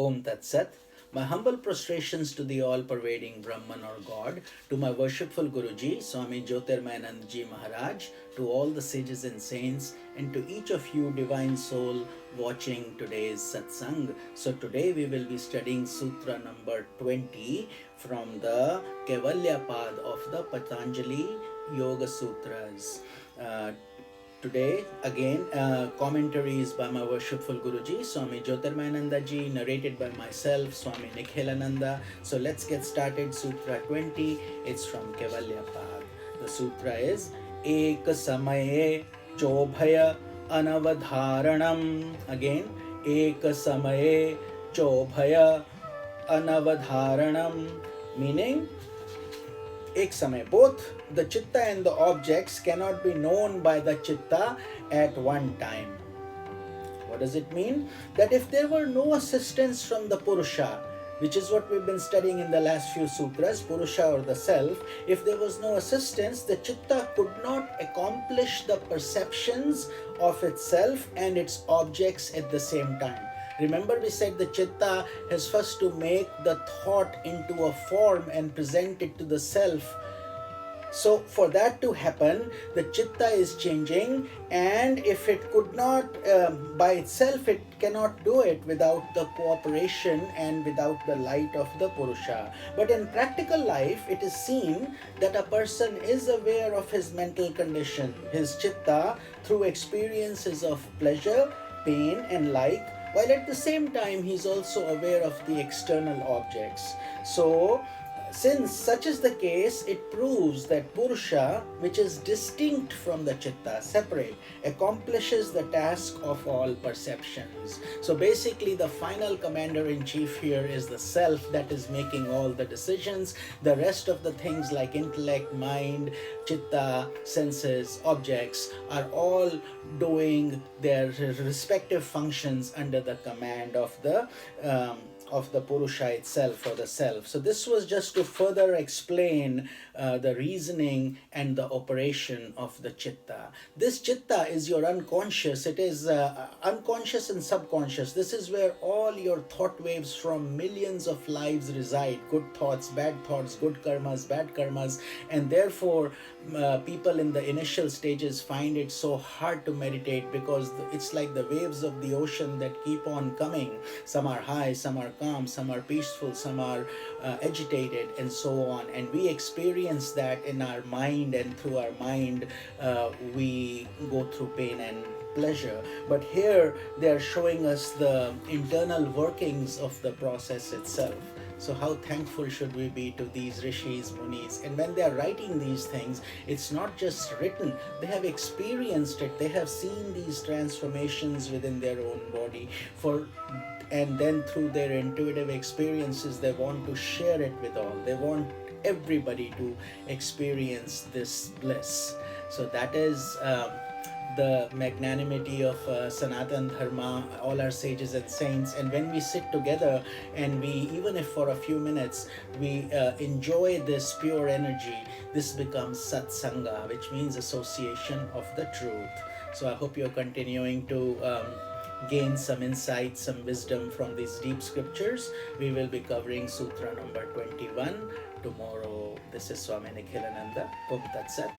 Om Tat Sat. My humble prostrations to the all-pervading Brahman or God, to my worshipful Guruji, Swami Jyotirmayananda Ji Maharaj, to all the sages and saints, and to each of you divine soul watching today's satsang. So today we will be studying Sutra number 20 from the Kaivalya Pad of the Patanjali Yoga Sutras. Today, again, commentaries by my worshipful Guruji, Swami Jyotirmayananda Ji, narrated by myself, Swami Nikhilananda. So let's get started. Sutra 20, it's from Kaivalya Pad. The sutra is Ek Samaye Chobhaya Anavadharanam. Again, Ek Samaye Chobhaya Anavadharanam, meaning ek samay, both the chitta and the objects cannot be known by the chitta at one time. What does it mean? That if there were no assistance from the Purusha, which is what we've been studying in the last few sutras, Purusha or the self, if there was no assistance, the chitta could not accomplish the perceptions of itself and its objects at the same time. Remember, we said the chitta has first to make the thought into a form and present it to the self. So for that to happen, the chitta is changing, and if it could not by itself, it cannot do it without the cooperation and without the light of the Purusha. But in practical life, it is seen that a person is aware of his mental condition, his chitta, through experiences of pleasure, pain and like, while at the same time he is also aware of the external objects. So, since such is the case, it proves that Purusha, which is distinct from the Chitta, separate, accomplishes the task of all perceptions. So basically the final commander-in-chief here is the self that is making all the decisions. The rest of the things like intellect, mind, Chitta, senses, objects are all doing their respective functions under the command of the Purusha itself or the self. So this was just to further explain the reasoning and the operation of the chitta. This chitta is your unconscious. It is unconscious and subconscious. This is where all your thought waves from millions of lives reside. Good thoughts, bad thoughts, good karmas, bad karmas. And therefore, people in the initial stages find it so hard to meditate because it's like the waves of the ocean that keep on coming. Some are high, some are calm, some are peaceful, some are agitated, and so on. And we experience that in our mind, and through our mind we go through pain and pleasure. But here they are showing us the internal workings of the process itself. So how thankful should we be to these rishis, munis? And when they are writing these things, it's not just written. They have experienced it. They have seen these transformations within their own body. And then through their intuitive experiences, they want to share it with all. They want everybody to experience this bliss. So that is the magnanimity of Sanatan Dharma, all our sages and saints. And when we sit together and we, even if for a few minutes, we enjoy this pure energy, this becomes satsanga, which means association of the truth. So I hope you're continuing to gain some insight, some wisdom from these deep scriptures. We will be covering Sutra number 21 tomorrow. This is Swami Nikhilananda. Om Tat Sat.